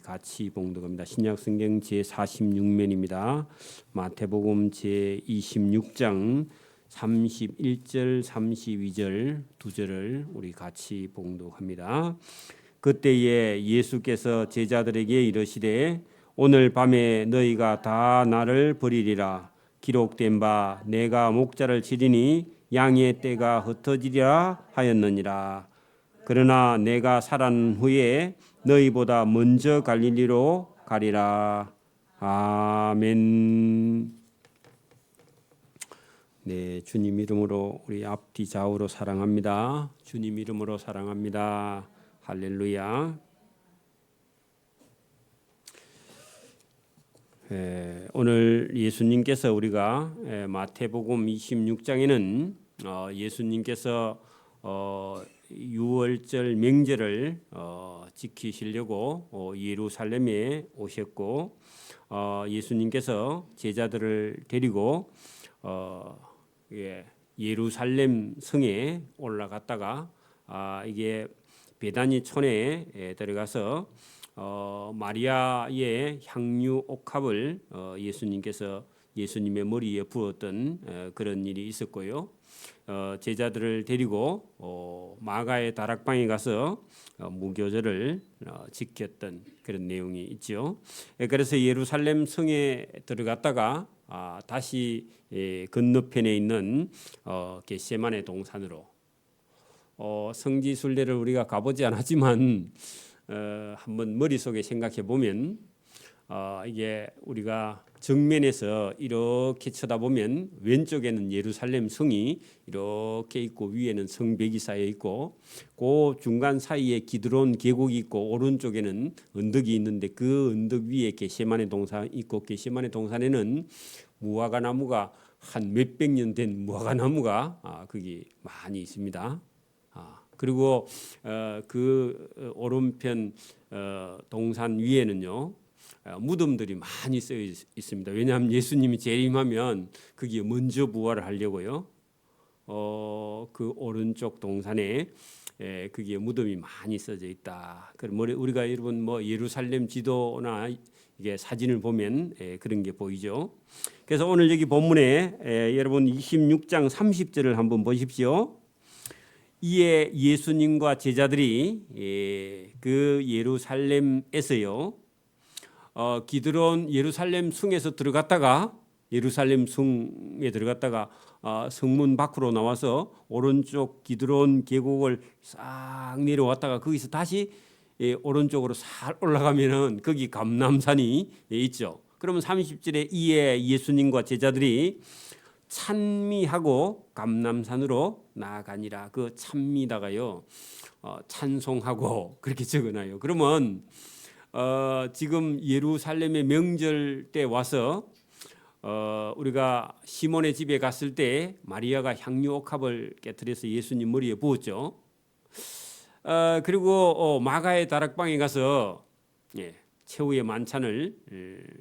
같이 봉독합니다. 신약성경 제46면입니다. 마태복음 제26장 31절 32절 두 절을 우리 같이 봉독합니다. 그때에 예수께서 제자들에게 이르시되 오늘 밤에 너희가 다 나를 버리리라. 기록된 바 내가 목자를 치리니 양의 떼가 흩어지리라 하였느니라. 그러나 내가 살아난 후에 너희보다 먼저 갈릴리로 가리라. 아멘. 네, 주님 이름으로 우리 앞뒤 좌우로 사랑합니다. 주님 이름으로 사랑합니다. 할렐루야. 오늘 예수님께서 우리가 마태복음 26장에는 예수님께서 유월절 명절을 지키시려고 예루살렘에 오셨고 예수님께서 제자들을 데리고 예루살렘 성에 올라갔다가 이게 베다니 촌에 들어가서 마리아의 향유 옥합을 예수님께서 예수님의 머리에 부었던 그런 일이 있었고요. 제자들을 데리고 마가의 다락방에 가서 무교절을 지켰던 그런 내용이 있죠. 그래서 예루살렘 성에 들어갔다가 다시 건너편에 있는 겟세마네 동산으로 성지 순례를 우리가 가보지 않았지만 한번 머릿속에 생각해 보면 이게 우리가 정면에서 이렇게 쳐다보면 왼쪽에는 예루살렘 성이 이렇게 있고 위에는 성벽이 쌓여 있고 그 중간 사이에 기드론 계곡이 있고 오른쪽에는 언덕이 있는데 그 언덕 위에 겟세마네 동산 있고 겟세마네 동산에는 무화과 나무가 한 몇백 년 된 무화과 나무가 거기 많이 있습니다. 그리고 그 오른편 동산 위에는요 무덤들이 많이 쓰여 있습니다. 왜냐하면 예수님이 재림하면 거기에 먼저 부활을 하려고요. 그 오른쪽 동산에 거기에 무덤이 많이 써져 있다. 그럼 우리가 여러분 예루살렘 지도나 이게 사진을 보면 그런 게 보이죠. 그래서 오늘 여기 본문에 여러분 26장 30절을 한번 보십시오. 이에 예수님과 제자들이 그 예루살렘에서요 기드론 예루살렘 성에서 들어갔다가 예루살렘 성에 들어갔다가 성문 밖으로 나와서 오른쪽 기드론 계곡을 싹 내려왔다가 거기서 다시 오른쪽으로 살 올라가면은 거기 감람산이 있죠. 그러면 30절에 이에 예수님과 제자들이 찬미하고 감람산으로 나아가니라. 그 찬미다가요 찬송하고 그렇게 적어놔요. 그러면 지금 예루살렘의 명절 때 와서 우리가 시몬의 집에 갔을 때 마리아가 향유 옥합을 깨뜨려서 예수님 머리에 부었죠. 그리고 마가의 다락방에 가서 최후의 만찬을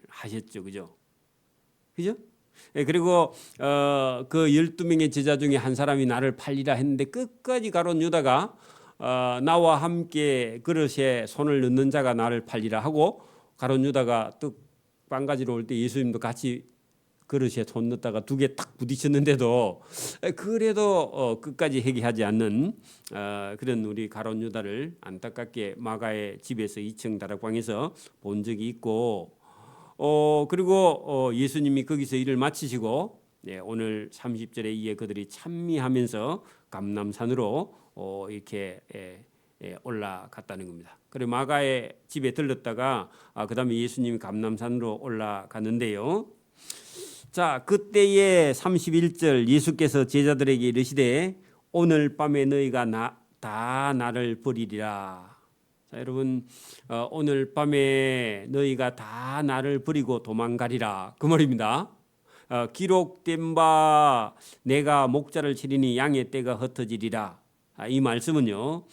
하셨죠. 그죠? 그리고 그 12명의 제자 중에 한 사람이 나를 팔리라 했는데 끝까지 가론 유다가 나와 함께 그릇에 손을 넣는 자가 나를 팔리라 하고 가론 유다가 떡 빵가지로 올 때 예수님도 같이 그릇에 손 넣다가 두 개 딱 부딪혔는데도 그래도 끝까지 회개하지 않는 그런 우리 가론 유다를 안타깝게 마가의 집에서 2층 다락방에서 본 적이 있고 그리고 예수님이 거기서 일을 마치시고 오늘 30절에 이에 그들이 찬미하면서 감람산으로 이렇게 올라갔다는 겁니다. 그리고 마가의 집에 들렀다가 그다음에 예수님이 감람산으로 올라갔는데요. 자, 그때에 31절 예수께서 제자들에게 이르시되 오늘 밤에 너희가 다 나를 버리리라. 자, 여러분 오늘 밤에 너희가 다 나를 버리고 도망가리라 그 말입니다. 기록된 바 내가 목자를 치리니 양의 떼가 흩어지리라. 이 말씀은요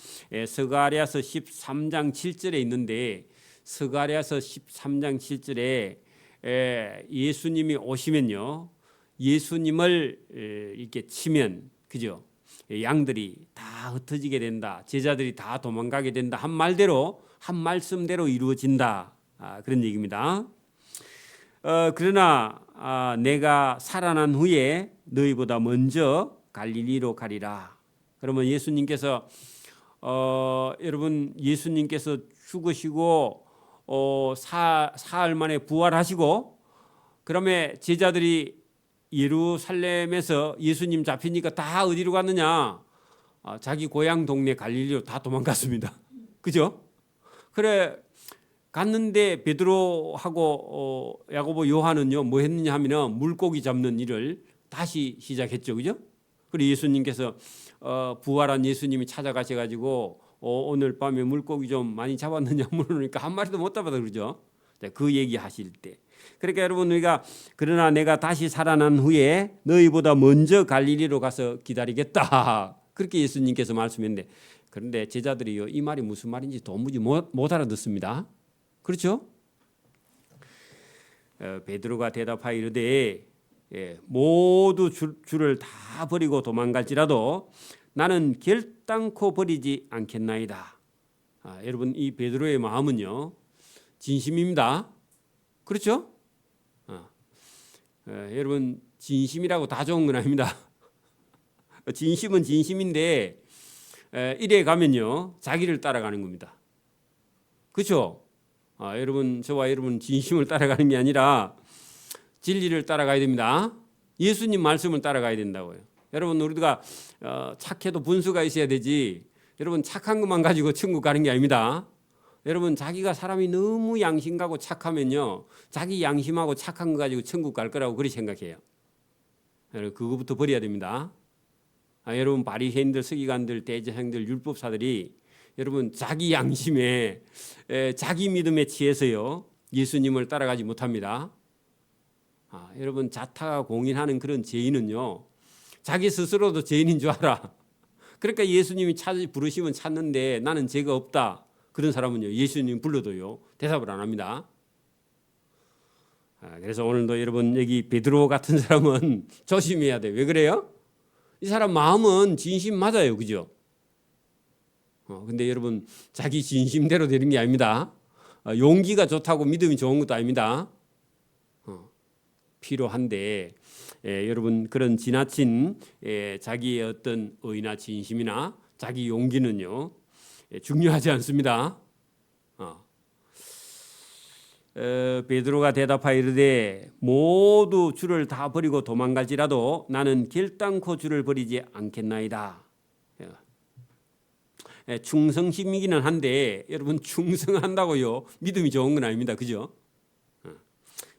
스가랴서 13장 7절에 있는데 스가랴서 13장 7절에 예수님이 오시면요 예수님을 이렇게 치면 그죠? 양들이 다 흩어지게 된다. 제자들이 다 도망가게 된다. 한 말대로 한 말씀대로 이루어진다. 그런 얘기입니다. 그러나 내가 살아난 후에 너희보다 먼저 갈릴리로 가리라. 그러면 예수님께서 여러분 예수님께서 죽으시고 사흘 만에 부활하시고 그러면 제자들이 예루살렘에서 예수님 잡히니까 다 어디로 갔느냐? 자기 고향 동네 갈릴리로 다 도망갔습니다. 그죠? 그래 갔는데 베드로하고 야고보 요한은요 뭐 했느냐 하면은 물고기 잡는 일을 다시 시작했죠. 그죠? 그리고 예수님께서 부활한 예수님이 찾아가셔가지고 오늘 밤에 물고기 좀 많이 잡았느냐 물으니까 한 마리도 못 잡았다 그러죠. 그 얘기하실 때. 그러니까 여러분 우리가 그러나 내가 다시 살아난 후에 너희보다 먼저 갈릴리로 가서 기다리겠다. 그렇게 예수님께서 말씀했는데 그런데 제자들이요 이 말이 무슨 말인지 도무지 못 알아듣습니다. 그렇죠? 베드로가 대답하여 이르되 모두 줄을 다 버리고 도망갈지라도 나는 결단코 버리지 않겠나이다. 여러분 이 베드로의 마음은요 진심입니다. 그렇죠? 여러분 진심이라고 다 좋은 건 아닙니다. 진심은 진심인데 이래 가면요 자기를 따라가는 겁니다. 그렇죠? 여러분 저와 여러분 진심을 따라가는 게 아니라 진리를 따라가야 됩니다. 예수님 말씀을 따라가야 된다고요. 여러분 우리가 착해도 분수가 있어야 되지. 여러분 착한 것만 가지고 천국 가는 게 아닙니다. 여러분 자기가 사람이 너무 양심가고 착하면요 자기 양심하고 착한 거 가지고 천국 갈 거라고 그렇게 생각해요. 여러분 그거부터 버려야 됩니다. 여러분 바리새인들, 서기관들, 대제사장들, 율법사들이 여러분 자기 양심에 자기 믿음에 취해서요 예수님을 따라가지 못합니다. 여러분 자타가 공인하는 그런 죄인은요 자기 스스로도 죄인인 줄 알아. 그러니까 예수님이 부르시면 찾는데 나는 죄가 없다. 그런 사람은요 예수님 불러도요 대답을 안 합니다. 그래서 오늘도 여러분 여기 베드로 같은 사람은 조심해야 돼. 왜 그래요? 이 사람 마음은 진심 맞아요, 그죠? 근데 여러분 자기 진심대로 되는 게 아닙니다. 용기가 좋다고 믿음이 좋은 것도 아닙니다. 필요한데 여러분 그런 지나친 자기의 어떤 의나 진심이나 자기 용기는요 중요하지 않습니다. 베드로가 대답하여 이르되 모두 줄을 다 버리고 도망갈지라도 나는 결단코 줄을 버리지 않겠나이다. 충성심이기는 한데 여러분 충성한다고요 믿음이 좋은 건 아닙니다. 그죠?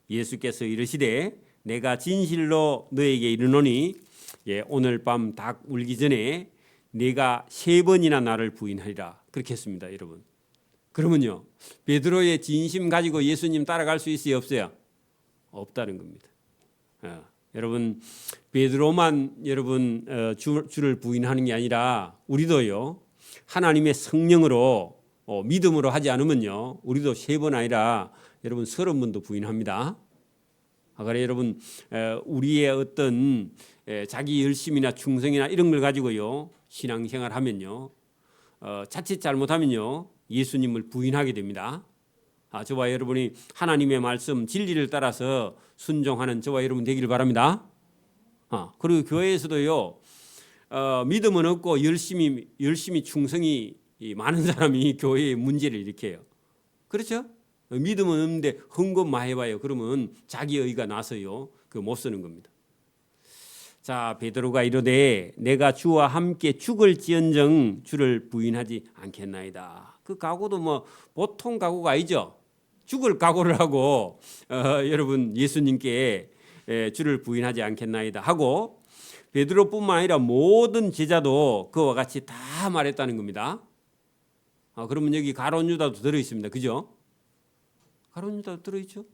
예수께서 이르시되 내가 진실로 너에게 이르노니 오늘 밤 닭 울기 전에 네가 3번이나 나를 부인하리라. 그렇게 했습니다. 여러분 그러면요 베드로의 진심 가지고 예수님 따라갈 수 있어요 없어요? 없다는 겁니다. 여러분 베드로만 여러분 주를 부인하는 게 아니라 우리도요 하나님의 성령으로 믿음으로 하지 않으면요 우리도 3번 아니라 여러분 30번도 부인합니다. 그래 여러분 우리의 어떤 자기 열심이나 충성이나 이런 걸 가지고요 신앙생활 하면요 자칫 잘못하면요 예수님을 부인하게 됩니다. 저와 여러분이 하나님의 말씀 진리를 따라서 순종하는 저와 여러분 되기를 바랍니다. 그리고 교회에서도요 믿음은 없고 열심히 충성이 많은 사람이 교회에 문제를 일으켜요. 그렇죠? 믿음은 없는데 헌금만 해봐요. 그러면 자기 의가 나서요 그 못 쓰는 겁니다. 자 베드로가 이르되 내가 주와 함께 죽을지언정 주를 부인하지 않겠나이다. 그 각오도 뭐 보통 각오가 아니죠. 죽을 각오를 하고 여러분 예수님께 주를 부인하지 않겠나이다 하고 베드로뿐만 아니라 모든 제자도 그와 같이 다 말했다는 겁니다. 그러면 여기 가룟 유다도 들어 있습니다. 그죠? 가룟 유다도 들어 있죠.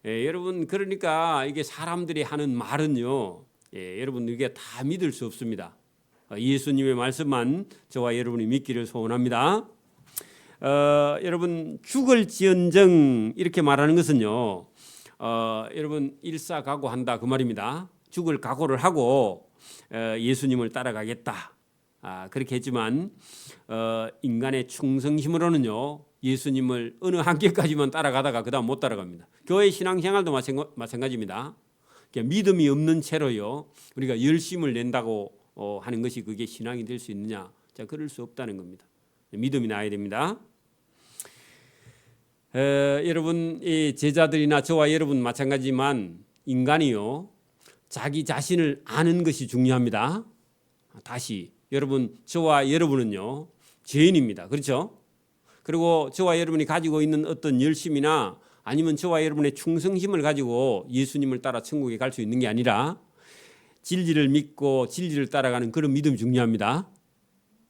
여러분 그러니까 이게 사람들이 하는 말은요 여러분 이게 다 믿을 수 없습니다. 예수님의 말씀만 저와 여러분이 믿기를 소원합니다. 여러분 죽을지언정 이렇게 말하는 것은요 여러분 일사각오한다 그 말입니다. 죽을 각오를 하고 예수님을 따라가겠다 그렇게 했지만 인간의 충성심으로는요 예수님을 어느 한계까지만 따라가다가 그다음 못 따라갑니다. 교회 신앙생활도 마찬가지입니다. 믿음이 없는 채로요 우리가 열심을 낸다고 하는 것이 그게 신앙이 될 수 있느냐? 자, 그럴 수 없다는 겁니다. 믿음이 나야 됩니다. 여러분, 이 제자들이나 저와 여러분 마찬가지지만 인간이요 자기 자신을 아는 것이 중요합니다. 다시 여러분, 저와 여러분은요 죄인입니다. 그렇죠? 그리고 저와 여러분이 가지고 있는 어떤 열심이나 아니면 저와 여러분의 충성심을 가지고 예수님을 따라 천국에 갈 수 있는 게 아니라 진리를 믿고 진리를 따라가는 그런 믿음이 중요합니다.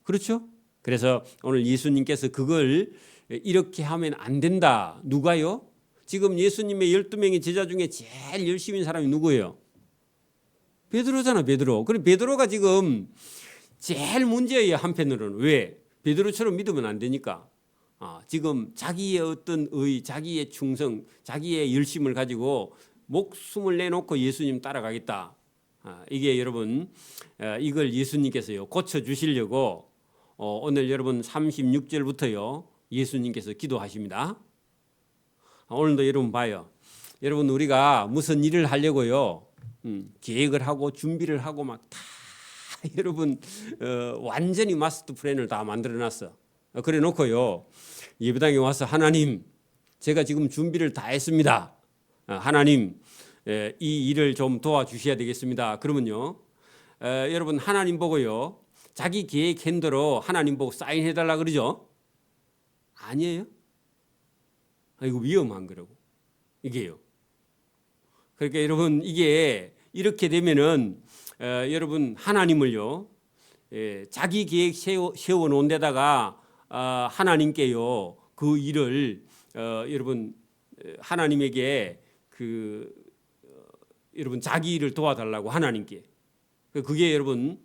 그렇죠? 그래서 오늘 예수님께서 그걸 이렇게 하면 안 된다. 누가요? 지금 예수님의 12명의 제자 중에 제일 열심인 사람이 누구예요? 베드로잖아, 베드로. 그럼 베드로가 지금 제일 문제예요, 한편으로는. 왜? 베드로처럼 믿으면 안 되니까. 지금 자기의 어떤 자기의 충성, 자기의 열심을 가지고 목숨을 내놓고 예수님 따라가겠다. 이게 여러분, 이걸 예수님께서요 고쳐주시려고 오늘 여러분 36절부터요 예수님께서 기도하십니다. 오늘도 여러분 봐요. 여러분 우리가 무슨 일을 하려고요 계획을 하고 준비를 하고 막 다 여러분 완전히 마스터 플랜을 다 만들어놨어. 그래 놓고요 예배당에 와서 하나님 제가 지금 준비를 다 했습니다. 하나님 이 일을 좀 도와주셔야 되겠습니다. 그러면요 여러분 하나님 보고요 자기 계획한 대로 하나님 보고 사인해달라 그러죠? 아니에요. 이거 위험한 거라고 이게요. 그러니까 여러분 이게 이렇게 되면은 여러분 하나님을요 자기 계획 세워놓은 데다가 하나님께요 그 일을 여러분 하나님에게 여러분 자기 일을 도와달라고 하나님께 그게 여러분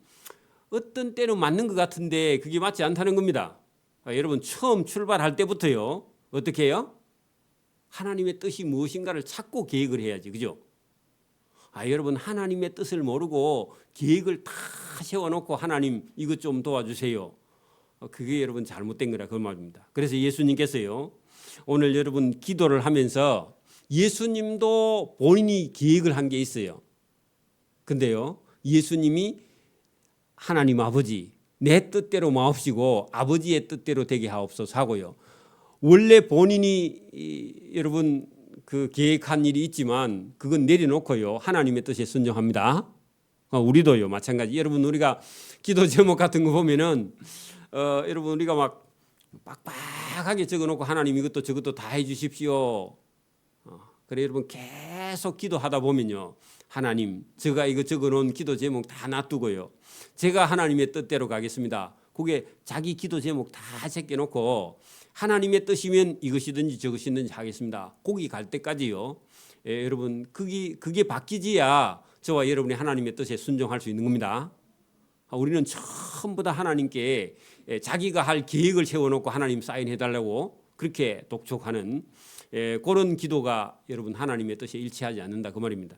어떤 때는 맞는 것 같은데 그게 맞지 않다는 겁니다. 여러분 처음 출발할 때부터요 어떻게 해요? 하나님의 뜻이 무엇인가를 찾고 계획을 해야지, 그죠? 여러분 하나님의 뜻을 모르고 계획을 다 세워놓고 하나님 이것 좀 도와주세요. 그게 여러분 잘못된 거라 그 말입니다. 그래서 예수님께서요 오늘 여러분 기도를 하면서 예수님도 본인이 계획을 한 게 있어요. 근데요 예수님이 하나님 아버지 내 뜻대로 마옵시고 아버지의 뜻대로 되게 하옵소서 하고요. 원래 본인이 여러분 그 계획한 일이 있지만 그건 내려놓고요 하나님의 뜻에 순종합니다. 우리도요 마찬가지. 여러분 우리가 기도 제목 같은 거 보면은 여러분 우리가 막 빡빡하게 적어놓고 하나님 이것도 저것도 다 해주십시오. 그래 여러분 계속 기도하다 보면요 하나님 제가 이거 적어놓은 기도 제목 다 놔두고요 제가 하나님의 뜻대로 가겠습니다. 그게 자기 기도 제목 다 제껴놓고 하나님의 뜻이면 이것이든지 저것이든지 하겠습니다. 거기 갈 때까지요 여러분 그게 바뀌지야 저와 여러분이 하나님의 뜻에 순종할 수 있는 겁니다. 우리는 전부 다 하나님께 자기가 할 계획을 세워놓고 하나님 사인해달라고 그렇게 독촉하는 그런 기도가 여러분 하나님의 뜻에 일치하지 않는다 그 말입니다.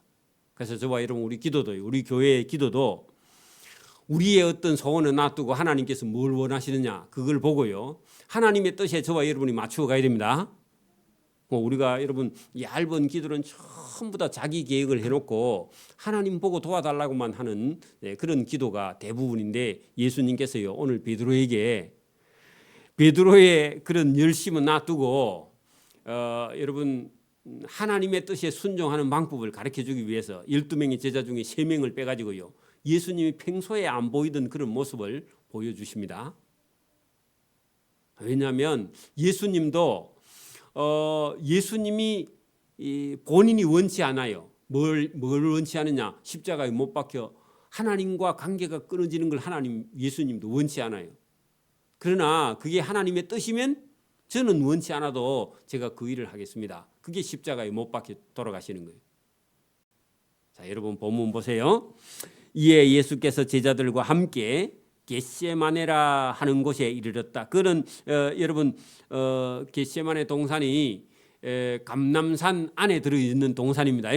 그래서 저와 여러분 우리 기도도요 우리 교회의 기도도 우리의 어떤 소원을 놔두고 하나님께서 뭘 원하시느냐 그걸 보고요 하나님의 뜻에 저와 여러분이 맞추어 가야 됩니다. 우리가 여러분 얇은 기도는 전부 다 자기 계획을 해놓고 하나님 보고 도와달라고만 하는 그런 기도가 대부분인데 예수님께서요 오늘 베드로에게 베드로의 그런 열심은 놔두고 여러분 하나님의 뜻에 순종하는 방법을 가르쳐주기 위해서 12명의 제자 중에 3명을 빼가지고요 예수님이 평소에 안 보이던 그런 모습을 보여주십니다. 왜냐하면 예수님도 예수님이 본인이 원치 않아요. 뭘 원치 않느냐? 십자가에 못 박혀 하나님과 관계가 끊어지는 걸 예수님도 원치 않아요. 그러나 그게 하나님의 뜻이면 저는 원치 않아도 제가 그 일을 하겠습니다. 그게 십자가에 못 박혀 돌아가시는 거예요. 자, 여러분 본문 보세요. 이에 예수께서 제자들과 함께 겟세마네라 하는 곳에 이르렀다. 그는 여러분 겟세마네 동산이 감람산 안에 들어있는 동산입니다.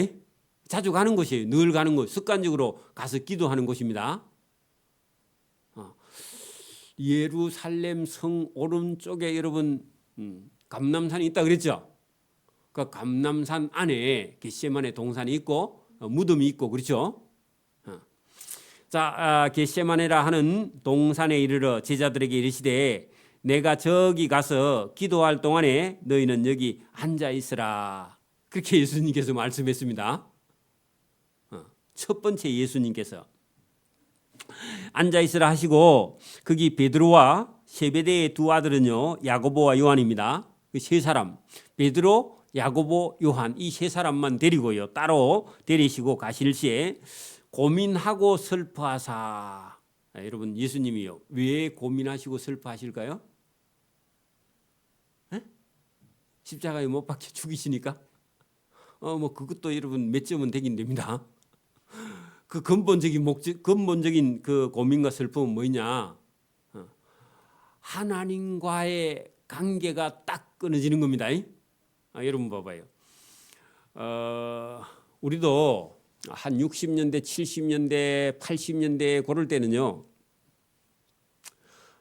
자주 가는 곳이에요. 늘 가는 곳. 습관적으로 가서 기도하는 곳입니다. 예루살렘 성 오른쪽에 여러분 감람산이 있다 그랬죠. 그 감람산 안에 겟세마네 동산이 있고 무덤이 있고 그렇죠. 자, 겟세마네라 하는 동산에 이르러 제자들에게 이르시되 내가 저기 가서 기도할 동안에 너희는 여기 앉아 있으라. 그렇게 예수님께서 말씀했습니다. 첫 번째 예수님께서 앉아 있으라 하시고 거기 베드로와 세베대의 두 아들은요 야고보와 요한입니다. 그 세 사람 베드로, 야고보, 요한 이 세 사람만 데리고요 따로 데리시고 가실 시에 고민하고 슬퍼하사. 여러분 예수님이요 왜 고민하시고 슬퍼하실까요? 에? 십자가에 못 박혀 죽이시니까? 뭐 그것도 여러분 몇 점은 되긴 됩니다. 그 근본적인 그 고민과 슬픔은 뭐냐? 하나님과의 관계가 딱 끊어지는 겁니다. 여러분 봐봐요. 우리도 한 60년대, 70년대, 80년대 그럴 때는요.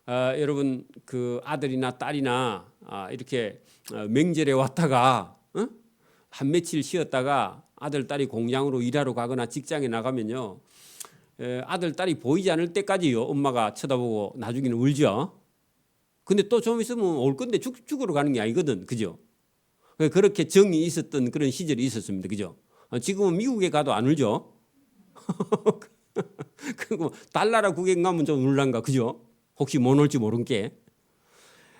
여러분 그 아들이나 딸이나 이렇게 명절에 왔다가 한 며칠 쉬었다가 아들 딸이 공장으로 일하러 가거나 직장에 나가면요 아들 딸이 보이지 않을 때까지요 엄마가 쳐다보고 나중에는 울죠. 근데 또 좀 있으면 올 건데 죽으러 가는 게 아니거든, 그죠? 그렇게 정이 있었던 그런 시절이 있었습니다, 그죠? 지금은 미국에 가도 안 울죠. 그리고 달나라 구경 가면 좀 울란가, 그죠? 혹시 못 올지 모른 게.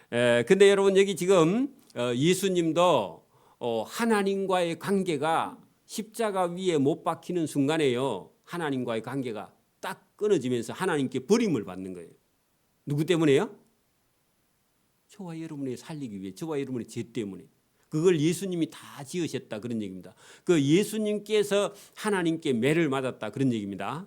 근데 여러분 여기 지금 예수님도 하나님과의 관계가 십자가 위에 못 박히는 순간에요. 하나님과의 관계가 딱 끊어지면서 하나님께 버림을 받는 거예요. 누구 때문에요? 저와 여러분을 살리기 위해, 저와 여러분의 죄 때문에. 그걸 예수님이 다 지으셨다 그런 얘기입니다. 그 예수님께서 하나님께 매를 맞았다 그런 얘기입니다.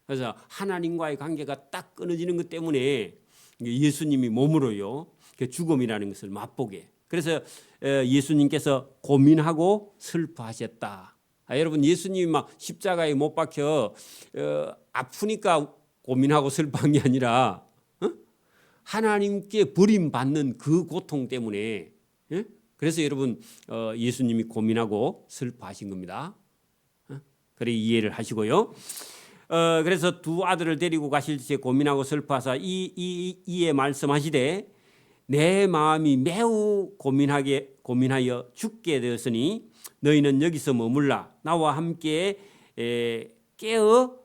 그래서 하나님과의 관계가 딱 끊어지는 것 때문에 예수님이 몸으로요 죽음이라는 것을 맛보게. 그래서 예수님께서 고민하고 슬퍼하셨다. 여러분 예수님이 막 십자가에 못 박혀 아프니까 고민하고 슬퍼한 게 아니라 하나님께 버림받는 그 고통 때문에. 그래서 여러분 예수님이 고민하고 슬퍼하신 겁니다. 그래 이해를 하시고요. 그래서 두 아들을 데리고 가실 때 고민하고 슬퍼하사 이에 말씀하시되 내 마음이 매우 고민하여 죽게 되었으니 너희는 여기서 머물라 나와 함께 깨어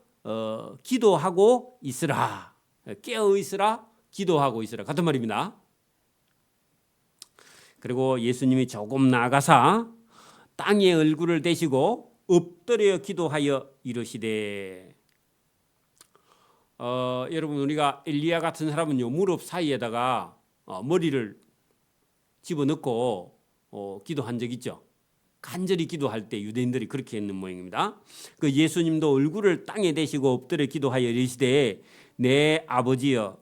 기도하고 있으라. 깨어 있으라 기도하고 있으라 같은 말입니다. 그리고 예수님이 조금 나아가사 땅에 얼굴을 대시고 엎드려 기도하여 이르시되 여러분 우리가 엘리야 같은 사람은요 무릎 사이에다가 머리를 집어넣고 기도한 적 있죠. 간절히 기도할 때 유대인들이 그렇게 했는 모양입니다. 그 예수님도 얼굴을 땅에 대시고 엎드려 기도하여 이르시되 내 아버지여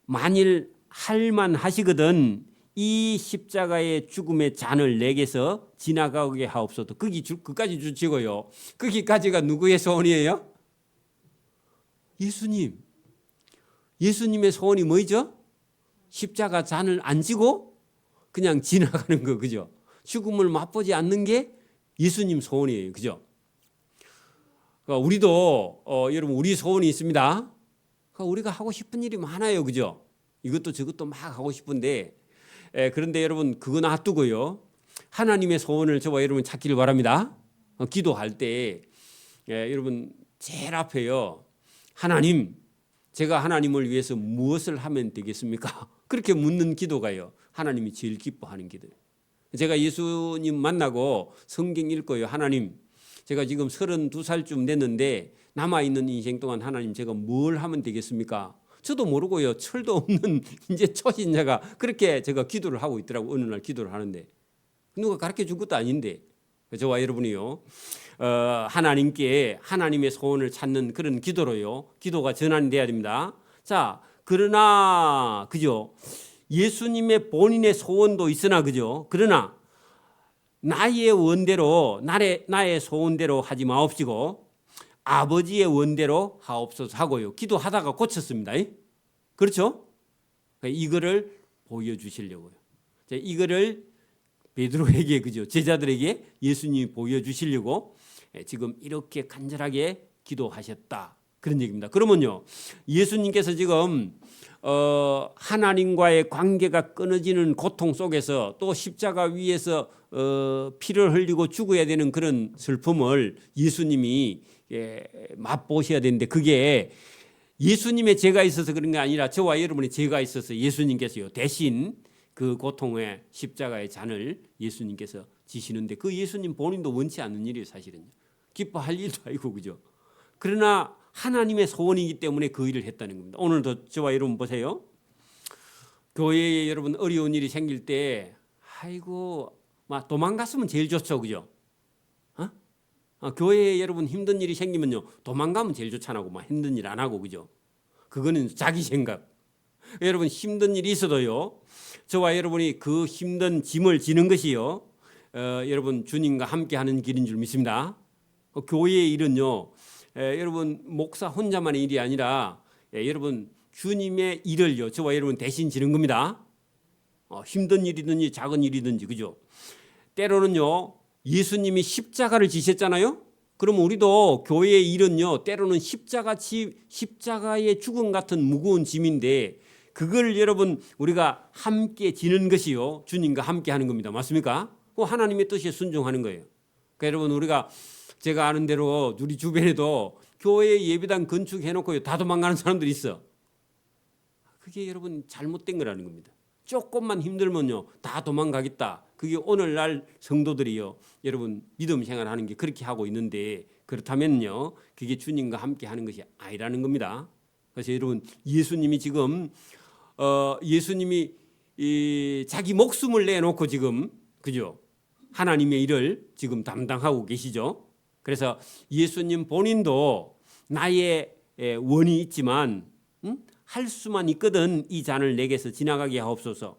만일 할만하시거든 이 십자가의 죽음의 잔을 내게서 지나가게 하옵소서. 그까지 주시고요. 거기까지가 누구의 소원이에요? 예수님. 예수님의 소원이 뭐죠? 십자가 잔을 안 지고 그냥 지나가는 거, 그죠? 죽음을 맛보지 않는 게 예수님 소원이에요, 그죠? 그러니까 우리도 여러분 우리 소원이 있습니다. 그러니까 우리가 하고 싶은 일이 많아요, 그죠? 이것도 저것도 막 하고 싶은데 그런데 여러분 그거 놔두고요. 하나님의 소원을 저와 여러분 찾기를 바랍니다. 기도할 때 여러분 제일 앞에요. 하나님, 제가 하나님을 위해서 무엇을 하면 되겠습니까? 그렇게 묻는 기도가요. 하나님이 제일 기뻐하는 기도. 제가 예수님 만나고 성경 읽고요. 하나님, 제가 지금 32살쯤 됐는데 남아있는 인생 동안 하나님 제가 뭘 하면 되겠습니까? 저도 모르고요. 철도 없는 이제 초신자가 그렇게 제가 기도를 하고 있더라고. 어느 날 기도를 하는데 누가 가르쳐 준 것도 아닌데 저와 여러분이요 하나님께 하나님의 소원을 찾는 그런 기도로요 기도가 전환이 돼야 됩니다. 자 그러나 그죠 예수님의 본인의 소원도 있으나 그죠 그러나 나의 원대로 나의 소원대로 하지 마옵시고 아버지의 원대로 하옵소서 하고요 기도하다가 고쳤습니다. 그렇죠? 이거를 보여주시려고요. 이거를 베드로에게 그죠? 제자들에게 예수님이 보여주시려고 지금 이렇게 간절하게 기도하셨다. 그런 얘기입니다. 그러면요, 예수님께서 지금 하나님과의 관계가 끊어지는 고통 속에서 또 십자가 위에서 피를 흘리고 죽어야 되는 그런 슬픔을 예수님이 맛보셔야 되는데, 그게 예수님의 죄가 있어서 그런 게 아니라 저와 여러분의 죄가 있어서 예수님께서요 대신 그 고통의 십자가의 잔을 예수님께서 지시는데, 그 예수님 본인도 원치 않는 일이에요. 사실은요, 기뻐할 일도 아니고, 그죠? 그러나 하나님의 소원이기 때문에 그 일을 했다는 겁니다. 오늘도 저와 여러분 보세요. 교회에 여러분 어려운 일이 생길 때 아이고 막 도망갔으면 제일 좋죠, 그죠? 교회에 여러분 힘든 일이 생기면요 도망가면 제일 좋잖아요. 막 힘든 일 안 하고, 그죠? 그거는 자기 생각. 여러분 힘든 일이 있어도요, 저와 여러분이 그 힘든 짐을 지는 것이요 여러분 주님과 함께하는 길인 줄 믿습니다. 교회의 일은요 여러분 목사 혼자만의 일이 아니라 여러분 주님의 일을요 저와 여러분 대신 지는 겁니다. 힘든 일이든지 작은 일이든지, 그죠? 때로는요 예수님이 십자가를 지셨잖아요. 그럼 우리도 교회의 일은요 때로는 십자가의 죽음 같은 무거운 짐인데, 그걸 여러분 우리가 함께 지는 것이요 주님과 함께 하는 겁니다. 맞습니까? 하나님의 뜻에 순종하는 거예요. 그러니까 여러분 우리가 제가 아는 대로 우리 주변에도 교회 예배당 건축해놓고 다 도망가는 사람들이 있어. 그게 여러분 잘못된 거라는 겁니다. 조금만 힘들면요 다 도망가겠다. 그게 오늘날 성도들이요 여러분 믿음 생활하는 게 그렇게 하고 있는데, 그렇다면요 그게 주님과 함께 하는 것이 아니라는 겁니다. 그래서 여러분 예수님이 지금 예수님이 자기 목숨을 내놓고 지금, 그죠? 하나님의 일을 지금 담당하고 계시죠. 그래서 예수님 본인도 나의 원이 있지만 할 수만 있거든 이 잔을 내게서 지나가게 하옵소서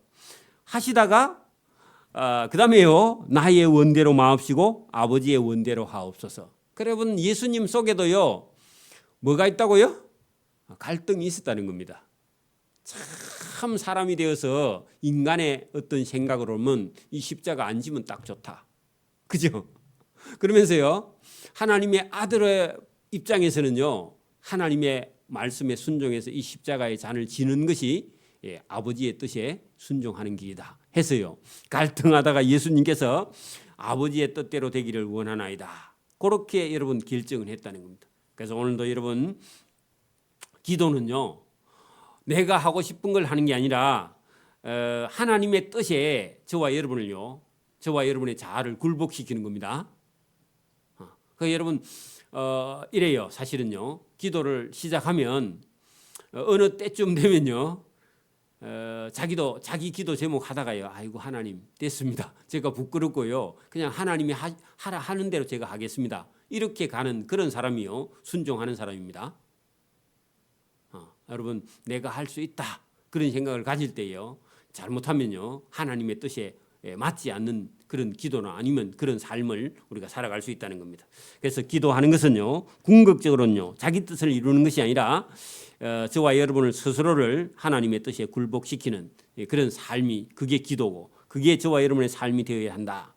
하시다가 그 다음에요 나의 원대로 마옵시고 아버지의 원대로 하옵소서. 여러분 예수님 속에도요 뭐가 있다고요? 갈등이 있었다는 겁니다. 참 사람이 되어서 인간의 어떤 생각으로 보면 이 십자가 안 지면 딱 좋다, 그죠? 그러면서요 하나님의 아들의 입장에서는요 하나님의 말씀에 순종해서 이 십자가의 잔을 지는 것이 아버지의 뜻에 순종하는 길이다 해서요 갈등하다가 예수님께서 아버지의 뜻대로 되기를 원하나이다, 그렇게 여러분 결정을 했다는 겁니다. 그래서 오늘도 여러분 기도는요 내가 하고 싶은 걸 하는 게 아니라 하나님의 뜻에 저와 여러분의 자아를 굴복시키는 겁니다. 그 여러분 이래요. 사실은요 기도를 시작하면 어느 때쯤 되면요 자기 기도 제목 하다가요 아이고 하나님 됐습니다, 제가 부끄럽고요 그냥 하나님이 하라 하는 대로 제가 하겠습니다, 이렇게 가는 그런 사람이요 순종하는 사람입니다. 여러분 내가 할 수 있다 그런 생각을 가질 때요 잘못하면요 하나님의 뜻에 맞지 않는 그런 기도나 아니면 그런 삶을 우리가 살아갈 수 있다는 겁니다. 그래서 기도하는 것은요 궁극적으로는요 자기 뜻을 이루는 것이 아니라 저와 여러분을 스스로를 하나님의 뜻에 굴복시키는 그런 삶이, 그게 기도고 그게 저와 여러분의 삶이 되어야 한다.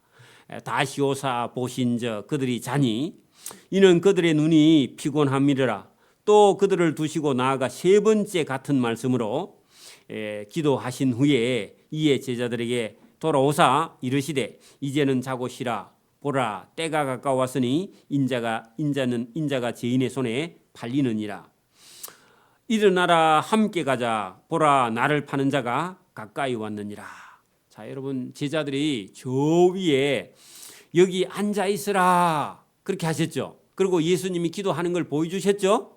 다시오사 보신저 그들이 자니 이는 그들의 눈이 피곤함이라. 또 그들을 두시고 나아가 세 번째 같은 말씀으로 기도하신 후에 이에 제자들에게 돌아오사 이르시되 이제는 자고 쉬라. 보라 때가 가까웠으니 인자가 죄인의 손에 팔리느니라. 일어나라 함께 가자. 보라 나를 파는 자가 가까이 왔느니라. 자 여러분 제자들이 저 위에 여기 앉아 있으라 그렇게 하셨죠. 그리고 예수님이 기도하는 걸 보여주셨죠.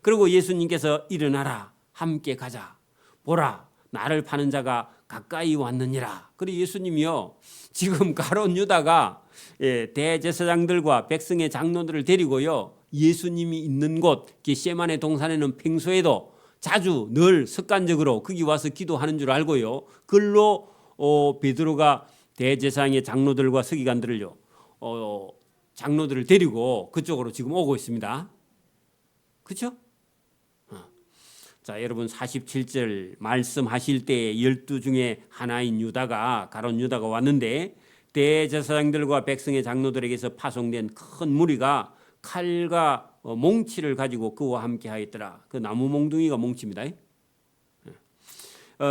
그리고 예수님께서 일어나라 함께 가자. 보라 나를 파는 자가 가까이 왔느니라. 그리고 예수님이요 지금 가룟 유다가 대제사장들과 백성의 장로들을 데리고요 예수님이 있는 곳 겟세마네 동산에는 평소에도 자주 늘 습관적으로 거기 와서 기도하는 줄 알고요 글로 베드로가 대제사장의 장로들과 서기관들을요 장로들을 데리고 그쪽으로 지금 오고 있습니다. 그렇죠? 자 여러분 47절 말씀하실 때 12 중에 하나인 유다가 가룟 유다가 왔는데 대제사장들과 백성의 장로들에게서 파송된 큰 무리가 칼과 몽치를 가지고 그와 함께 하였더라. 그 나무 몽둥이가 몽치입니다.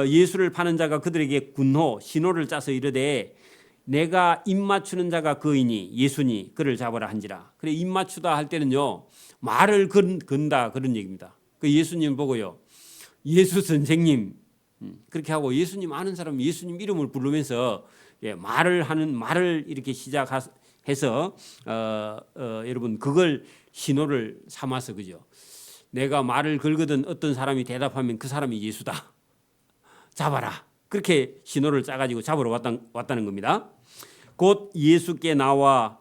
예수를 파는 자가 그들에게 군호 신호를 짜서 이르되 내가 입 맞추는 자가 그이니 예수니 그를 잡아라 한지라. 그래 입 맞추다 할 때는요 말을 건다 그런 얘기입니다. 그 예수님 보고요 예수 선생님 그렇게 하고 예수님 아는 사람 예수님 이름을 부르면서 말을 이렇게 시작해서 여러분 그걸 신호를 삼아서 그죠. 내가 말을 걸거든 어떤 사람이 대답하면 그 사람이 예수다. 잡아라. 그렇게 신호를 짜가지고 잡으러 왔다는 겁니다. 곧 예수께 나와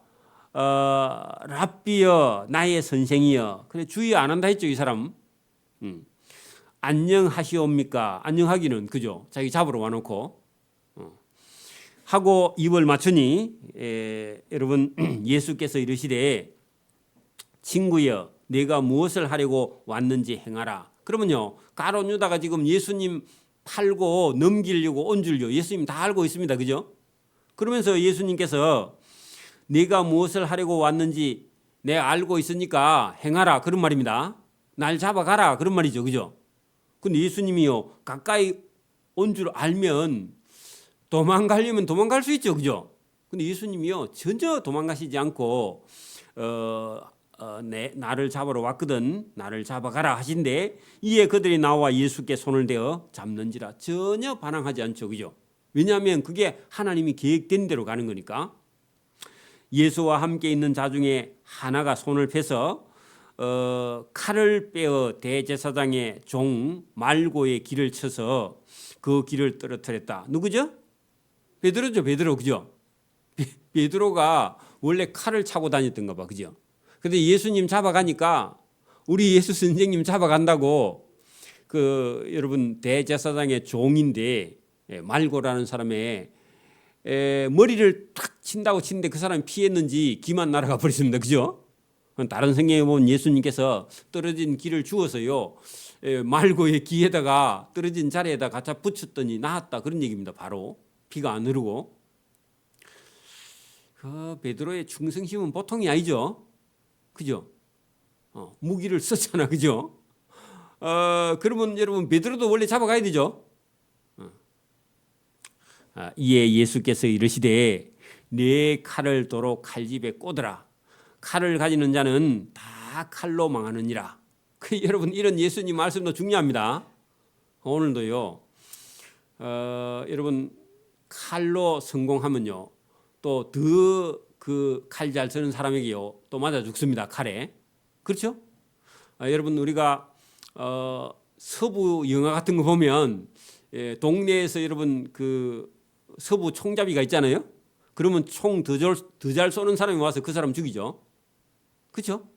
랍비여 나의 선생이여. 그래 주의 안 한다 했죠 이 사람. 안녕하시옵니까? 안녕하기는 그죠. 자기 잡으러 와놓고 하고 입을 맞추니 여러분 예수께서 이르시되 친구여 내가 무엇을 하려고 왔는지 행하라. 그러면요 가룟 유다가 지금 예수님 팔고 넘기려고 온 줄요 예수님 다 알고 있습니다. 그죠? 그러면서 예수님께서 네가 무엇을 하려고 왔는지 내가 알고 있으니까 행하라 그런 말입니다. 날 잡아가라 그런 말이죠. 그죠? 근데 예수님이요 가까이 온 줄 알면 도망가려면 도망갈 수 있죠. 그죠? 근데 예수님이요 전혀 도망가시지 않고 나를 잡으러 왔거든 나를 잡아가라 하신데 이에 그들이 나와 예수께 손을 대어 잡는지라 전혀 반항하지 않죠. 그죠? 왜냐하면 그게 하나님이 계획된 대로 가는 거니까. 예수와 함께 있는 자 중에 하나가 손을 펴서 칼을 빼어 대제사장의 종 말고의 길을 쳐서 그 길을 떨어뜨렸다. 누구죠? 베드로죠. 베드로. 그죠? 베드로가 원래 칼을 차고 다녔던가 봐. 그죠? 근데 예수님 잡아가니까 우리 예수 선생님 잡아간다고 여러분 대제사장의 종인데 말고라는 사람의 머리를 탁 친다고 치는데 그 사람이 피했는지 기만 날아가 버렸습니다. 그죠? 다른 성경에 보면 예수님께서 떨어진 길을 주어서요 말고의 귀에다가 떨어진 자리에다 갖다 붙였더니 나았다 그런 얘기입니다. 바로 피가 안 흐르고. 그 베드로의 충성심은 보통이 아니죠. 그죠? 무기를 썼잖아. 그죠? 그러면 여러분 베드로도 원래 잡아가야 되죠. 이에 예수께서 이르시되 네 칼을 도로 칼집에 꽂으라. 칼을 가지는 자는 다 칼로 망하느니라. 여러분 이런 예수님 말씀도 중요합니다. 오늘도요. 여러분 칼로 성공하면요. 또 더 그 칼 잘 쓰는 사람에게요. 또 맞아 죽습니다. 칼에. 그렇죠? 여러분 우리가 서부 영화 같은 거 보면 동네에서 여러분 그 서부 총잡이가 있잖아요. 그러면 총 더 잘 쏘는 사람이 와서 그 사람 죽이죠. 그렇죠?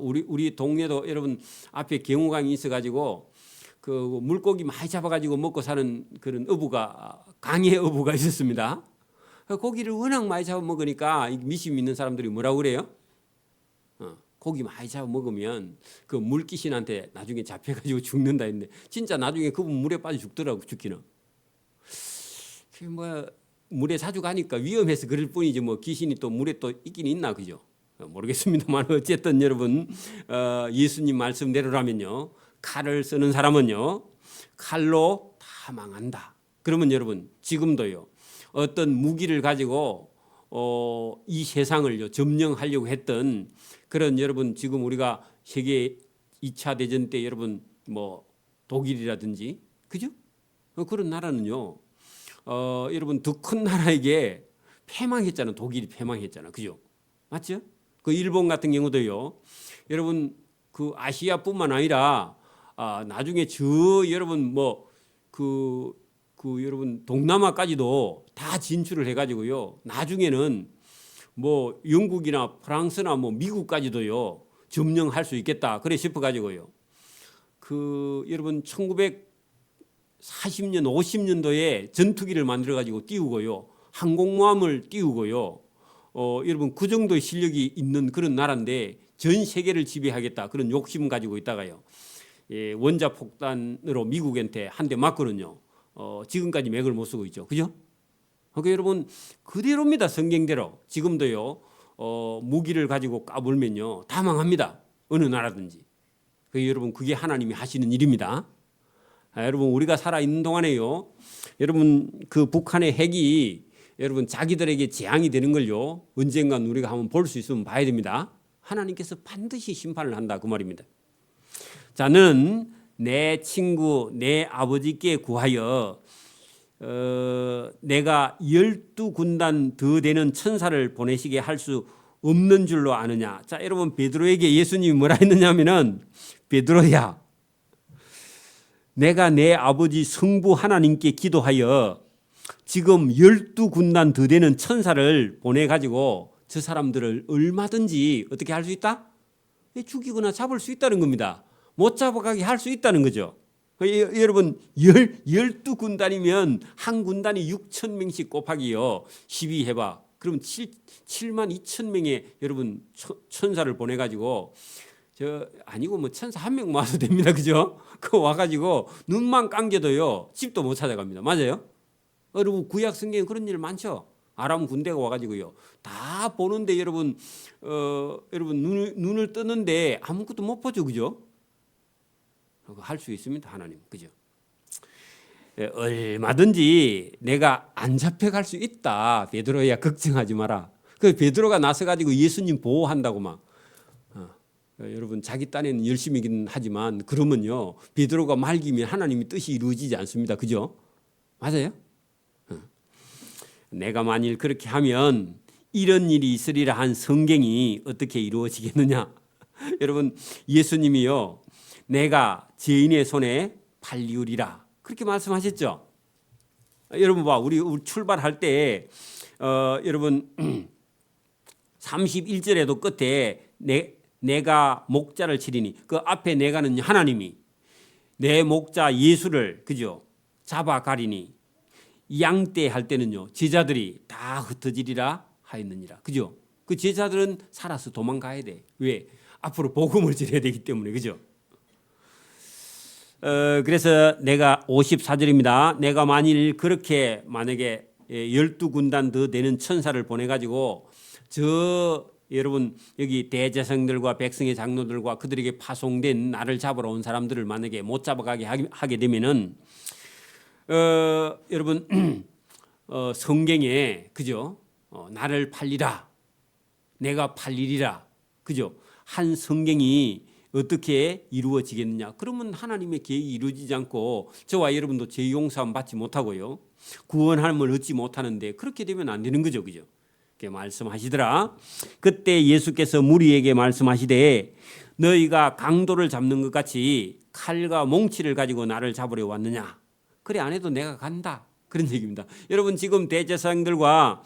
우리 동네도 여러분 앞에 경호강이 있어가지고 그 물고기 많이 잡아가지고 먹고 사는 그런 어부가 강의 어부가 있었습니다. 고기를 워낙 많이 잡아 먹으니까 미심 있는 사람들이 뭐라고 그래요? 고기 많이 잡아 먹으면 그 물귀신한테 나중에 잡혀가지고 죽는다 했는데 진짜 나중에 그분 물에 빠져 죽더라고 죽기는. 뭐 물에 자주 가니까 위험해서 그럴 뿐이지 뭐 귀신이 또 물에 또 있긴 있나 그죠? 모르겠습니다만 어쨌든 여러분 예수님 말씀대로라면요 칼을 쓰는 사람은요 칼로 다 망한다. 그러면 여러분 지금도요 어떤 무기를 가지고 이 세상을요 점령하려고 했던 그런 여러분 지금 우리가 세계 2차 대전 때 여러분 뭐 독일이라든지 그죠? 그런 나라는요 여러분 더 큰 나라에게 패망했잖아. 독일이 패망했잖아. 그죠? 맞죠? 그 일본 같은 경우도요. 여러분 그 아시아뿐만 아니라 나중에 여러분 여러분 동남아까지도 다 진출을 해가지고요. 나중에는 뭐 영국이나 프랑스나 뭐 미국까지도요 점령할 수 있겠다. 그래 싶어가지고요. 여러분 1940년, 50년도에 전투기를 만들어가지고 띄우고요, 항공모함을 띄우고요. 여러분 그 정도의 실력이 있는 그런 나라인데 전 세계를 지배하겠다 그런 욕심 가지고 있다가요. 원자 폭탄으로 미국한테 한 대 맞고는요. 지금까지 맥을 못 쓰고 있죠. 그죠? 그러니까 여러분 그대로입니다. 성경대로. 지금도요. 무기를 가지고 까불면요. 다 망합니다. 어느 나라든지. 여러분 그게 하나님이 하시는 일입니다. 여러분 우리가 살아있는 동안에요. 여러분 그 북한의 핵이 여러분 자기들에게 재앙이 되는 걸요. 언젠간 우리가 한번 볼 수 있으면 봐야 됩니다. 하나님께서 반드시 심판을 한다 그 말입니다. 자, 는 내 친구 내 아버지께 구하여 내가 12군단 더 되는 천사를 보내시게 할 수 없는 줄로 아느냐. 자, 여러분 베드로에게 예수님이 뭐라 했느냐 하면은 베드로야 내가 내 아버지 성부 하나님께 기도하여 지금 12군단 더 되는 천사를 보내가지고 저 사람들을 얼마든지 어떻게 할 수 있다? 죽이거나 잡을 수 있다는 겁니다. 못 잡아가게 할 수 있다는 거죠. 여러분 12군단이면 한 군단이 6천 명씩 곱하기요 12 해봐. 그럼 7만 2천 명의 여러분 천사를 보내가지고 아니고 뭐 천사 한 명 와도 됩니다. 그죠? 그 와가지고 눈만 감겨도요 집도 못 찾아갑니다. 맞아요? 여러분 구약 성경에 그런 일 많죠. 아람 군대가 와가지고요 다 보는데 여러분 여러분 눈을 뜨는데 아무것도 못 보죠. 그죠? 할 수 있습니다. 하나님. 그죠? 얼마든지 내가 안 잡혀갈 수 있다. 베드로야 걱정하지 마라. 그 베드로가 나서가지고 예수님 보호한다고 막 여러분 자기 딴에는 열심히긴 하지만 그러면요 베드로가 말기면 하나님의 뜻이 이루어지지 않습니다. 그죠? 맞아요? 내가 만일 그렇게 하면 이런 일이 있으리라 한 성경이 어떻게 이루어지겠느냐? 여러분 예수님이요 내가 죄인의 손에 팔리우리라 그렇게 말씀하셨죠. 여러분 봐 우리 출발할 때 여러분 31절에도 끝에 내가 목자를 치리니 그 앞에 내가는 하나님이 내 목자 예수를 그죠 잡아가리니 양떼 할 때는요 제자들이 다 흩어지리라 하였느니라. 그죠? 그 제자들은 살아서 도망가야 돼. 왜? 앞으로 복음을 전해야 되기 때문에. 그죠? 그래서 내가 54절입니다. 내가 만일 그렇게 만약에 12군단 더 되는 천사를 보내가지고 여러분 여기 대제사장들과 백성의 장로들과 그들에게 파송된 나를 잡으러 온 사람들을 만약에 못 잡아가게 하게 되면은 여러분 성경에 그죠? 나를 팔리라 내가 팔리리라 그죠? 한 성경이 어떻게 이루어지겠느냐? 그러면 하나님의 계획이 이루어지지 않고 저와 여러분도 죄 용서함 받지 못하고요 구원함을 얻지 못하는데 그렇게 되면 안 되는 거죠, 그죠? 이렇게 말씀하시더라. 그때 예수께서 무리에게 말씀하시되 너희가 강도를 잡는 것 같이 칼과 몽치를 가지고 나를 잡으려 왔느냐? 그래 안 해도 내가 간다. 그런 얘기입니다. 여러분 지금 대제사장들과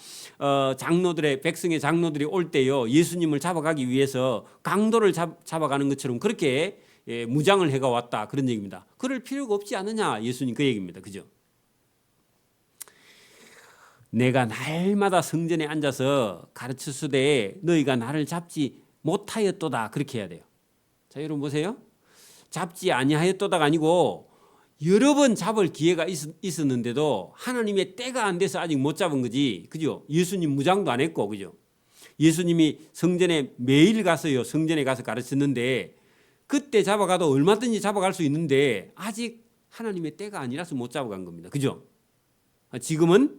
장로들의 백성의 장로들이 올 때요 예수님을 잡아가기 위해서 강도를 잡아가는 것처럼 그렇게 무장을 해가 왔다 그런 얘기입니다. 그럴 필요가 없지 않느냐 예수님 그 얘기입니다. 그죠? 내가 날마다 성전에 앉아서 가르치수되 너희가 나를 잡지 못하였도다 그렇게 해야 돼요. 자 여러분 보세요. 잡지 아니하였도다가 아니고 여러 번 잡을 기회가 있었는데도 하나님의 때가 안 돼서 아직 못 잡은 거지. 그죠? 예수님 무장도 안 했고, 그죠? 예수님이 성전에 매일 가서요, 성전에 가서 가르쳤는데 그때 잡아가도 얼마든지 잡아갈 수 있는데 아직 하나님의 때가 아니라서 못 잡아간 겁니다. 그죠? 지금은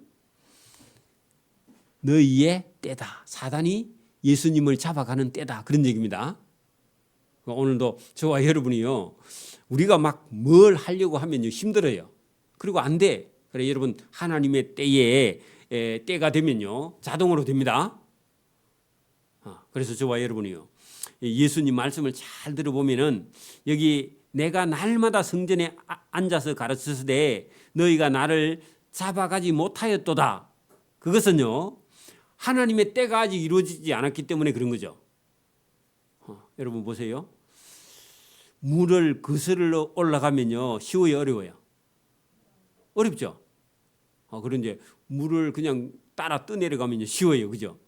너희의 때다. 사단이 예수님을 잡아가는 때다. 그런 얘기입니다. 오늘도 저와 여러분이요. 우리가 막 뭘 하려고 하면요 힘들어요. 그리고 안 돼. 그래 여러분 하나님의 때가 되면요 자동으로 됩니다. 그래서 저와 여러분이요 예수님 말씀을 잘 들어보면은 여기 내가 날마다 성전에 앉아서 가르치시되 너희가 나를 잡아가지 못하였도다. 그것은요 하나님의 때가 아직 이루어지지 않았기 때문에 그런 거죠. 여러분 보세요. 물을 거슬러 올라가면요 쉬워요, 어려워요? 어렵죠. 그런데 물을 그냥 따라 떠내려가면요 쉬워요, 그죠?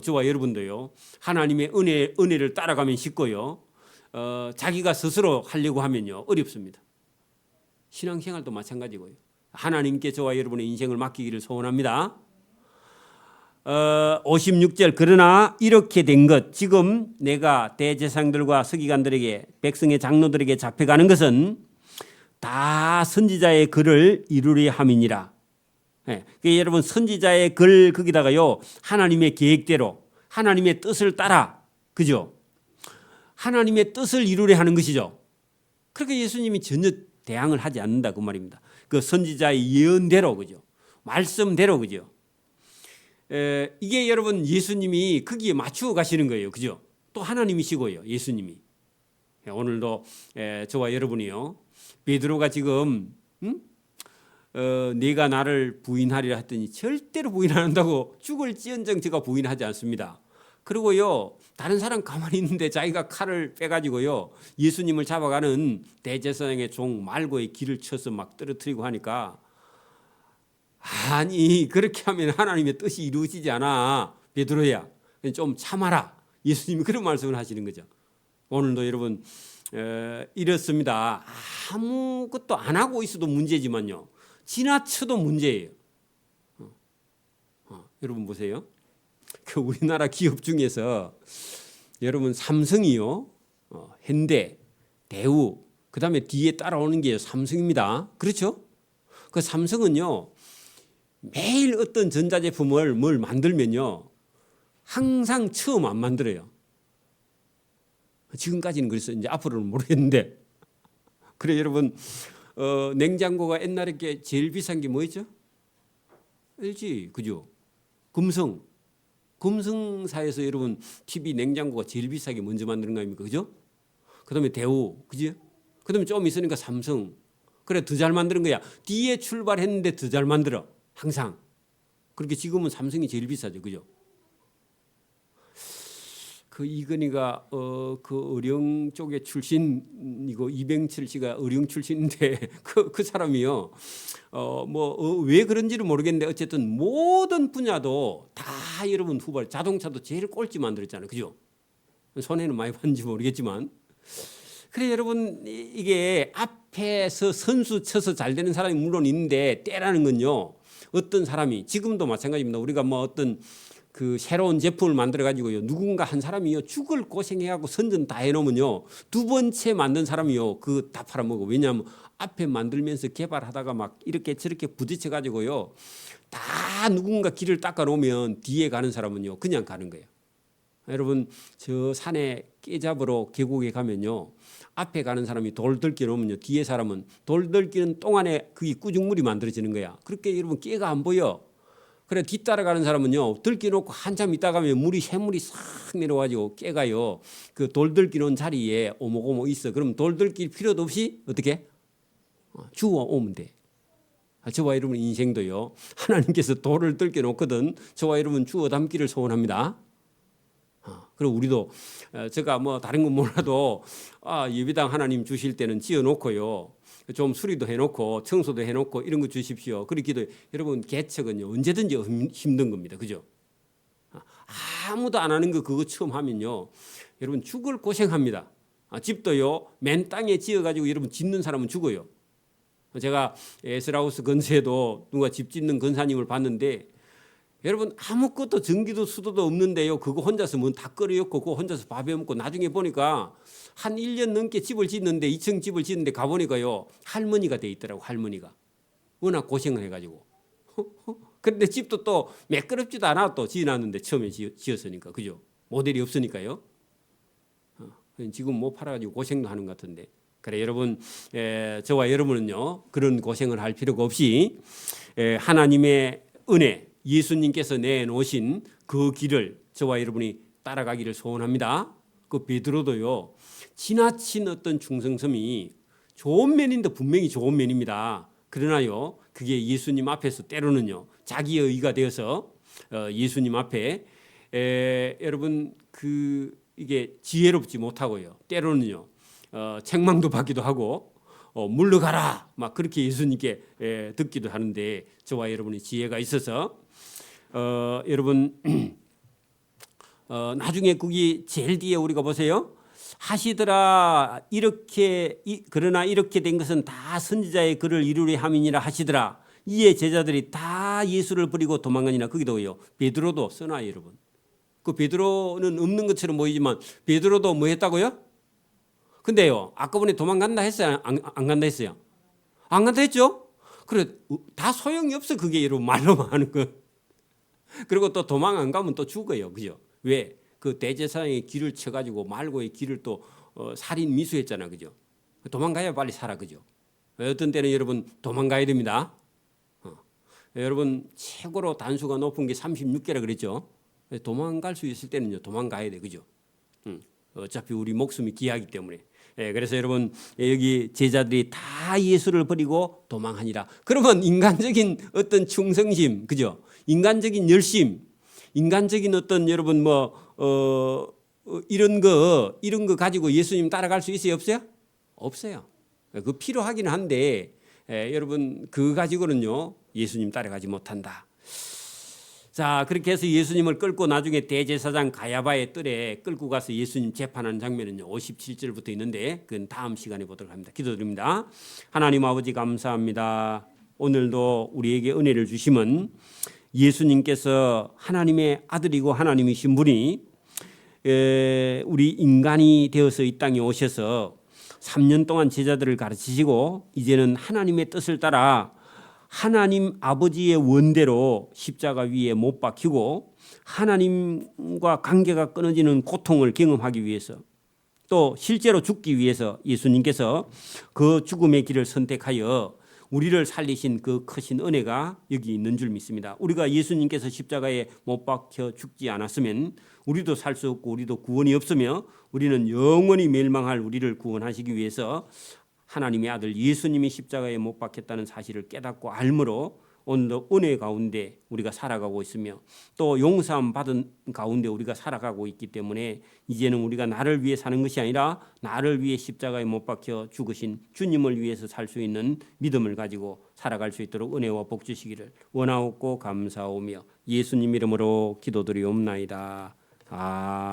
저와 여러분도요 하나님의 은혜를 따라가면 쉽고요. 자기가 스스로 하려고 하면요 어렵습니다. 신앙생활도 마찬가지고요. 하나님께 저와 여러분의 인생을 맡기기를 소원합니다. 56절 그러나 이렇게 된 것 지금 내가 대제사장들과 서기관들에게 백성의 장로들에게 잡혀가는 것은 다 선지자의 글을 이루려 함이니라. 예, 여러분 선지자의 글 거기다가요 하나님의 계획대로 하나님의 뜻을 따라 그죠? 하나님의 뜻을 이루려 하는 것이죠. 그러니까 예수님이 전혀 대항을 하지 않는다 그 말입니다. 그 선지자의 예언대로 그죠? 말씀대로 그죠? 이게 여러분 예수님이 거기에 맞추어 가시는 거예요. 그죠? 또 하나님이시고요. 예수님이. 오늘도 저와 여러분이요. 베드로가 지금 네가 나를 부인하리라 했더니 절대로 부인 안 한다고 죽을지언정 제가 부인하지 않습니다. 그리고요. 다른 사람 가만히 있는데 자기가 칼을 빼가지고요. 예수님을 잡아가는 대제사장의 종 말고의 길을 쳐서 막 떨어뜨리고 하니까 아니 그렇게 하면 하나님의 뜻이 이루어지지 않아. 베드로야 좀 참아라. 예수님이 그런 말씀을 하시는 거죠. 오늘도 여러분 이렇습니다. 아무것도 안 하고 있어도 문제지만요. 지나쳐도 문제예요. 여러분 보세요. 그 우리나라 기업 중에서 여러분 삼성이요. 현대, 대우 그다음에 뒤에 따라오는 게 삼성입니다. 그렇죠? 그 삼성은요. 매일 어떤 전자제품을 뭘 만들면요. 항상 처음 안 만들어요. 지금까지는 그래서 이제 앞으로는 모르겠는데. 그래 여러분 냉장고가 옛날에 게 제일 비싼 게 뭐였죠? LG 그죠? 금성사에서 여러분 TV 냉장고가 제일 비싸게 먼저 만드는 거 아닙니까? 그죠? 그다음에 대우 그죠? 그다음에 좀 있으니까 삼성. 그래 더 잘 만드는 거야. 뒤에 출발했는데 더 잘 만들어. 항상. 그렇게 지금은 삼성이 제일 비싸죠. 그죠? 그 이건희가 그 의령 쪽에 출신이고 이병철 씨가 의령 출신인데 그 사람이요. 왜 그런지는 모르겠는데 어쨌든 모든 분야도 다 여러분 후발 자동차도 제일 꼴찌 만들었잖아요. 그죠? 손해는 많이 봤는지 모르겠지만 그래 여러분 이게 앞에서 선수 쳐서 잘 되는 사람이 물론 있는데 때라는 건요. 어떤 사람이 지금도 마찬가지입니다. 우리가 뭐 어떤 그 새로운 제품을 만들어 가지고요. 누군가 한 사람이요. 죽을 고생해하고 선전 다 해놓으면요. 두 번째 만든 사람이요. 그 다 팔아먹어. 왜냐하면 앞에 만들면서 개발하다가 막 이렇게 저렇게 부딪혀 가지고요. 다 누군가 길을 닦아 놓으면 뒤에 가는 사람은요. 그냥 가는 거예요. 여러분 저 산에 깨 잡으러 계곡에 가면요. 앞에 가는 사람이 돌 들기 놓으면요. 뒤에 사람은 돌 들기는 동안에 그게 꾸중물이 만들어지는 거야. 그렇게 여러분 깨가 안 보여. 그래 뒤따라가는 사람은요. 들기 놓고 한참 있다 가면 샘물이 싹 내려와가지고 깨가요. 그 돌 들기 놓은 자리에 오목오목 있어. 그럼 돌 들기 필요도 없이 어떻게? 주워 오면 돼. 저와 여러분 인생도요. 하나님께서 돌을 들게 놓거든. 저와 여러분 주워 담기를 소원합니다. 그리고 우리도 제가 뭐 다른 건 몰라도 예배당 하나님 주실 때는 지어놓고요. 좀 수리도 해놓고 청소도 해놓고 이런 거 주십시오. 그렇기도 여러분 개척은요 언제든지 힘든 겁니다. 그죠? 아무도 안 하는 거 그거 처음 하면요 여러분 죽을 고생합니다. 집도요 맨 땅에 지어가지고 여러분 짓는 사람은 죽어요. 제가 에스라우스 건설에도 누가 집 짓는 건사님을 봤는데 여러분 아무것도 전기도 수도도 없는데요. 그거 혼자서 뭐 다 끓여놓고 그거 혼자서 밥해 먹고 나중에 보니까 한 1년 넘게 집을 짓는데 2층 집을 짓는데 가보니까요. 할머니가 돼 있더라고. 할머니가. 워낙 고생을 해가지고. 그런데 집도 또 매끄럽지도 않아 또 지어놨는데 처음에 지었으니까. 그죠? 모델이 없으니까요. 지금 못 팔아가지고 고생도 하는 것 같은데. 그래 여러분 저와 여러분은요. 그런 고생을 할 필요가 없이 하나님의 은혜 예수님께서 내놓으신 그 길을 저와 여러분이 따라가기를 소원합니다. 그 베드로도요. 지나친 어떤 충성심이 좋은 면인데 분명히 좋은 면입니다. 그러나요. 그게 예수님 앞에서 때로는요. 자기의 의가 되어서 예수님 앞에 여러분 이게 지혜롭지 못하고요. 때로는요. 책망도 받기도 하고 물러가라 막 그렇게 예수님께 듣기도 하는데 저와 여러분이 지혜가 있어서 여러분 나중에 거기 제일 뒤에 우리가 보세요. 하시더라 그러나 이렇게 된 것은 다 선지자의 글을 이루려 함이니라 하시더라. 이에 제자들이 다 예수를 버리고 도망가니라. 거기도요. 베드로도 써놔요, 여러분. 그 베드로는 없는 것처럼 보이지만 베드로도 뭐 했다고요? 근데요, 아까 전에 도망간다 했어요? 안 간다 했어요? 안 간다 했죠? 그래, 다 소용이 없어, 그게 여러분 말로만 하는 거. 그리고 또 도망 안 가면 또 죽어요, 그죠? 왜? 그 대제사장의 길을 쳐가지고 말고의 길을 또 살인 미수했잖아, 그죠? 도망가야 빨리 살아, 그죠? 어떤 때는 여러분 도망가야 됩니다. 여러분 최고로 단수가 높은 게 36개라 그랬죠? 도망갈 수 있을 때는요, 도망가야 돼, 그죠? 어차피 우리 목숨이 귀하기 때문에. 그래서 여러분 여기 제자들이 다 예수를 버리고 도망하니라. 그러면 인간적인 어떤 충성심, 그죠? 인간적인 열심, 인간적인 어떤 여러분 이런 거 가지고 예수님 따라갈 수 있어요, 없어요? 없어요. 그 필요하긴 한데 여러분 그 가지고는요 예수님 따라가지 못한다. 자, 그렇게 해서 예수님을 끌고 나중에 대제사장 가야바의 뜰에 끌고 가서 예수님 재판하는 장면은요 57절부터 있는데 그건 다음 시간에 보도록 합니다. 기도드립니다. 하나님 아버지 감사합니다. 오늘도 우리에게 은혜를 주심은 예수님께서 하나님의 아들이고 하나님이신 분이 우리 인간이 되어서 이 땅에 오셔서 3년 동안 제자들을 가르치시고 이제는 하나님의 뜻을 따라 하나님 아버지의 원대로 십자가 위에 못 박히고 하나님과 관계가 끊어지는 고통을 경험하기 위해서 또 실제로 죽기 위해서 예수님께서 그 죽음의 길을 선택하여 우리를 살리신 그 크신 은혜가 여기 있는 줄 믿습니다. 우리가 예수님께서 십자가에 못 박혀 죽지 않았으면 우리도 살 수 없고 우리도 구원이 없으며 우리는 영원히 멸망할 우리를 구원하시기 위해서 하나님의 아들 예수님이 십자가에 못 박혔다는 사실을 깨닫고 알므로 오늘도 은혜 가운데 우리가 살아가고 있으며 또 용서함 받은 가운데 우리가 살아가고 있기 때문에 이제는 우리가 나를 위해 사는 것이 아니라 나를 위해 십자가에 못 박혀 죽으신 주님을 위해서 살 수 있는 믿음을 가지고 살아갈 수 있도록 은혜와 복 주시기를 원하옵고 감사하오며 예수님 이름으로 기도드리옵나이다.